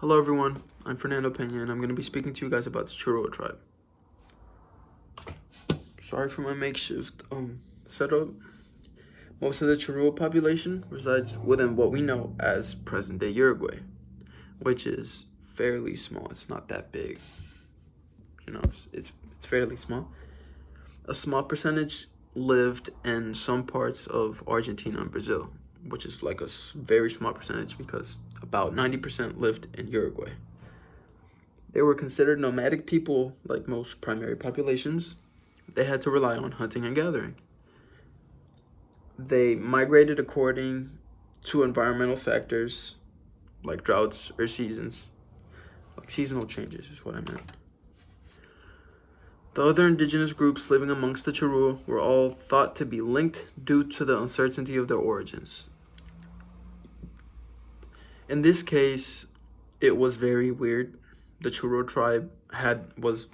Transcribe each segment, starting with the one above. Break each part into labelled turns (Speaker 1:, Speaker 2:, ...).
Speaker 1: Hello everyone, I'm Fernando Pena and I'm going to be speaking to you guys about the Charrúa tribe. Sorry for my makeshift setup. Most of the Charrúa population resides within what we know as present-day Uruguay, which is fairly small. It's not that big, it's fairly small. A small percentage lived in some parts of Argentina and Brazil, which is like a very small percentage because about 90% lived in Uruguay. They were considered nomadic people like most primary populations. They had to rely on hunting and gathering. They migrated according to environmental factors like droughts or seasons. Like seasonal changes is what I meant. The other indigenous groups living amongst the Charrúa were all thought to be linked due to the uncertainty of their origins. In this case, it was very weird. The Charrúa tribe was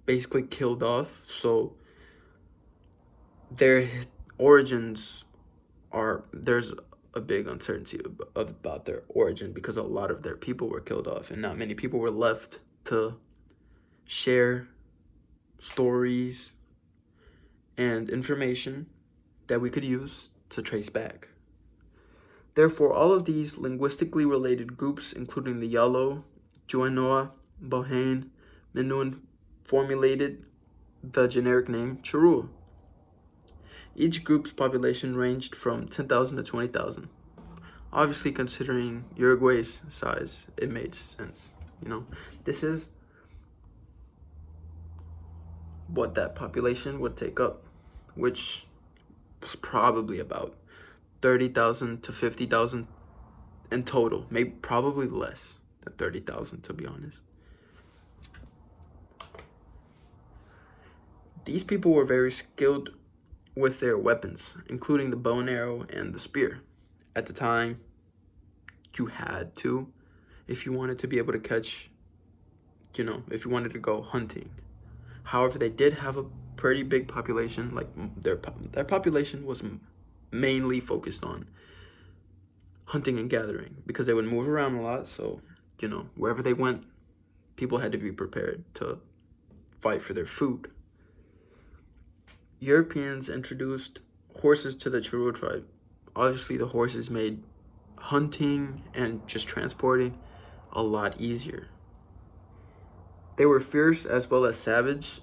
Speaker 1: basically killed off, so their origins there's a big uncertainty about their origin because a lot of their people were killed off and not many people were left to share stories and information that we could use to trace back. Therefore, all of these linguistically related groups, including the Yalo, Juanoa, Bohane, Minuan, formulated the generic name Charrúa. Each group's population ranged from 10,000 to 20,000. Obviously, considering Uruguay's size, it made sense. This is what that population would take up, which was probably about 30,000 to 50,000 in total. Maybe probably less than 30,000, to be honest. These people were very skilled with their weapons, including the bow and arrow and the spear. At the time, you had to, if you wanted to be able to catch, if you wanted to go hunting. However, they did have a pretty big population. Like their population was mainly focused on hunting and gathering because they would move around a lot. So, wherever they went, people had to be prepared to fight for their food. Europeans introduced horses to the Charrúa tribe. Obviously, the horses made hunting and just transporting a lot easier. They were fierce as well as savage.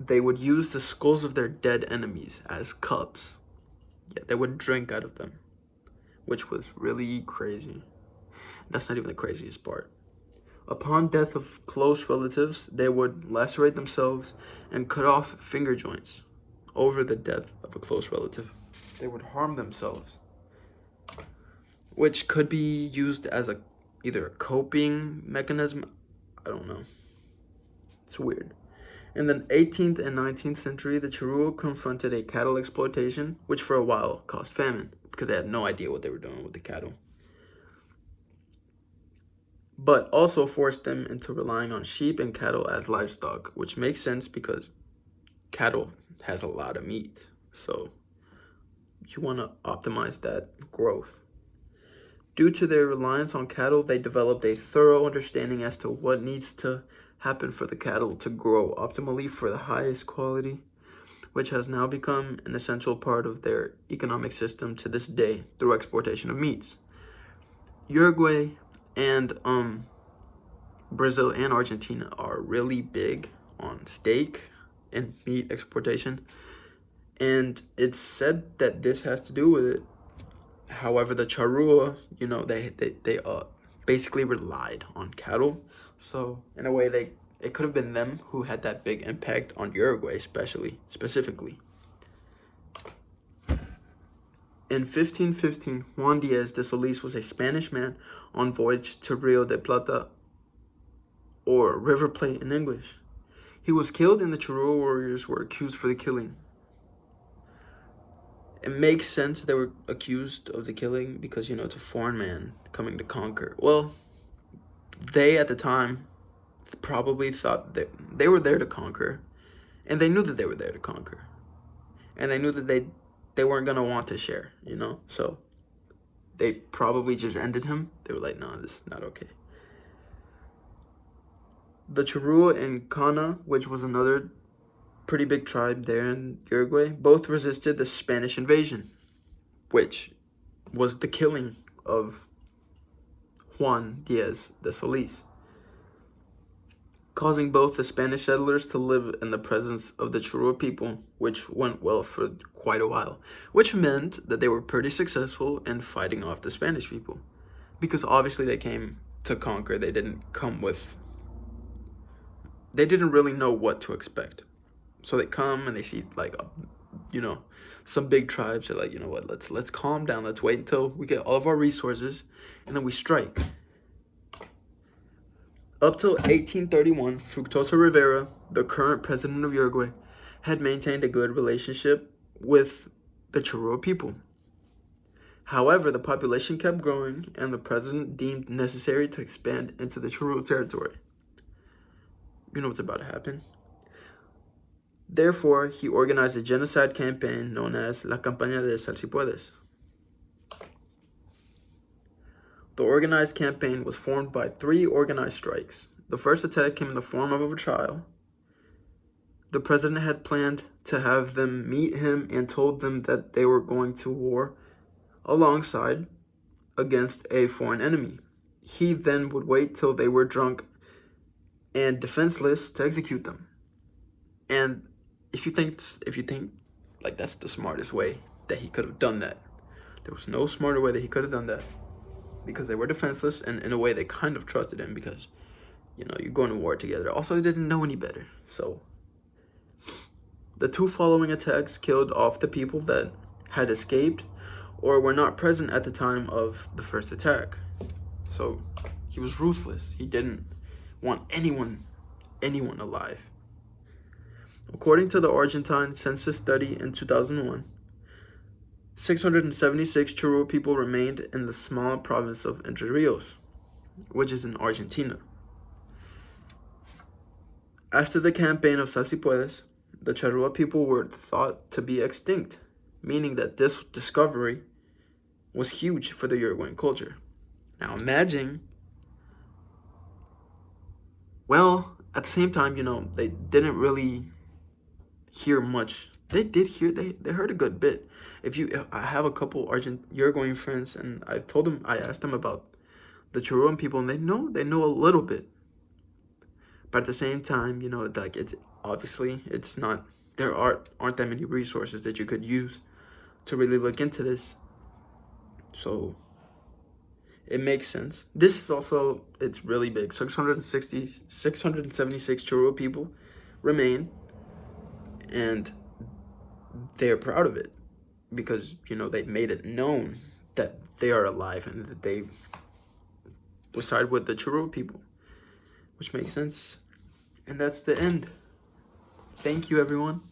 Speaker 1: They would use the skulls of their dead enemies as cups. Yeah, they would drink out of them, which was really crazy. That's not even the craziest part. Upon death of close relatives, they would lacerate themselves and cut off finger joints over the death of a close relative. They would harm themselves, which could be used as either a coping mechanism. I don't know. It's weird. In the 18th and 19th century, the Charrúa confronted a cattle exploitation, which for a while caused famine because they had no idea what they were doing with the cattle, but also forced them into relying on sheep and cattle as livestock, which makes sense because cattle has a lot of meat. So you want to optimize that growth. Due to their reliance on cattle, they developed a thorough understanding as to what needs to happen for the cattle to grow optimally for the highest quality, which has now become an essential part of their economic system to this day through exportation of meats. Uruguay and Brazil and Argentina are really big on steak and meat exportation, and it's said that this has to do with it. However, the Charrúa, they basically relied on cattle, so in a way it could have been them who had that big impact on Uruguay, specifically. In 1515, Juan Diaz de Solis was a Spanish man on voyage to Rio de Plata, or River Plate in English. He was killed and the Charrúa warriors were accused for the killing. It makes sense they were accused of the killing because, it's a foreign man coming to conquer. Well, they at the time probably thought that they were there to conquer, and they knew that they were there to conquer, and they knew that they weren't going to want to share, so they probably just ended him. They were like, nah, this is not okay. The Charrúa and Cana, which was another pretty big tribe there in Uruguay, both resisted the Spanish invasion, which was the killing of Juan Diaz de Solis, causing both the Spanish settlers to live in the presence of the Charrúa people, which went well for quite a while, which meant that they were pretty successful in fighting off the Spanish people, because obviously they came to conquer. They didn't really know what to expect. So they come and they see like, some big tribes. They're like, you know what, let's calm down. Let's wait until we get all of our resources, and then we strike. Up till 1831, Fructuoso Rivera, the current president of Uruguay, had maintained a good relationship with the Charrúa people. However, the population kept growing, and the president deemed necessary to expand into the Charrúa territory. You know what's about to happen. Therefore, he organized a genocide campaign known as La Campaña de Sal Si Puedes. The organized campaign was formed by 3 organized strikes. The first attack came in the form of a trial. The president had planned to have them meet him and told them that they were going to war alongside against a foreign enemy. He then would wait till they were drunk and defenseless to execute them. And if you think like that's the smartest way that he could have done that, there was no smarter way that he could have done that, because they were defenseless, and in a way they kind of trusted him, because you're going to war together. Also, they didn't know any better. So the 2 following attacks killed off the people that had escaped or were not present at the time of the first attack. So he was ruthless. He didn't want anyone alive. According to the Argentine census study in 2001, 676 Charrúa people remained in the small province of Entre Rios, which is in Argentina. After the campaign of Sal Si Puedes, the Charrúa people were thought to be extinct, meaning that this discovery was huge for the Uruguayan culture. Now imagine, well, at the same time, they didn't really hear much. They did hear, they heard a good bit. I have a couple Uruguayan friends, and I asked them about the Charrúan people, and they know a little bit. But at the same time, like it's not, there aren't that many resources that you could use to really look into this. So it makes sense. This is also, it's really big. 676 Charrúa people remain, and they're proud of it, because they made it known that they are alive and that they side with the Charrúa people, which makes sense. And that's the end. Thank you, everyone.